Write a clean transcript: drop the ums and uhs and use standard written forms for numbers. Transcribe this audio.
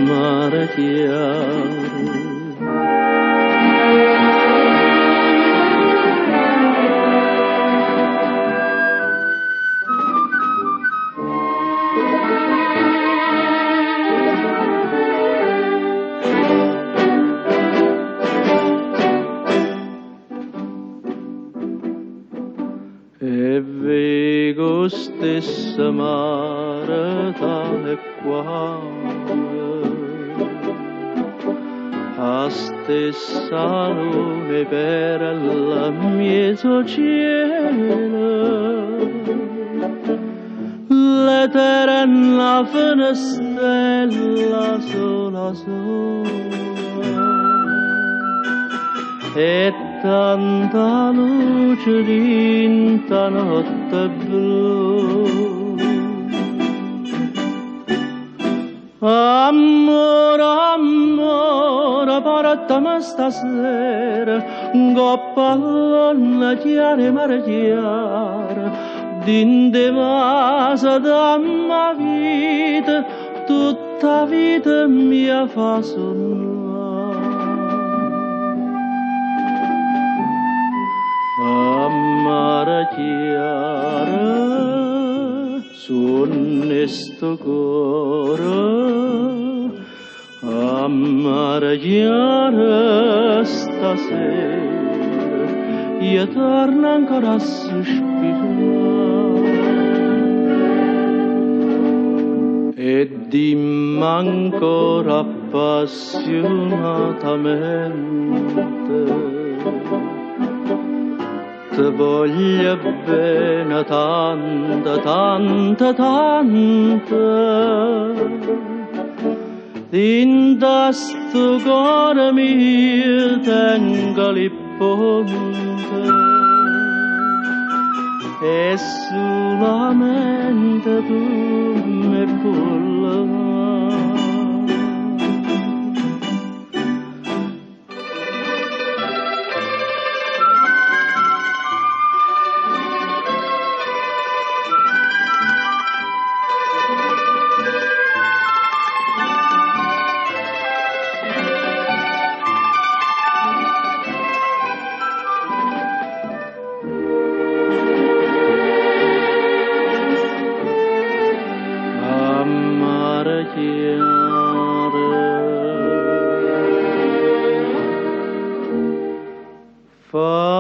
mare chiaro. E vego stessa mare tale quale, a stessa lune per il mezzo cielo, l'eterna finestrella sola sola, e tanta luce d'inta notte blu. Amore, amore, portami stasera un pallone chiare mare chiara, dinde vasa damma vita, tutta vita mia fa sonnare. Mare chiara, sonne sto cuore, a mare chiara stasera, io torno ancora a sospirare. E dimmi ancora appassionatamente, ti voglio bene tanta, tanta, tanta, in sto cuore mio tengo il ponte, e solamente tu mi puoi. Chiara,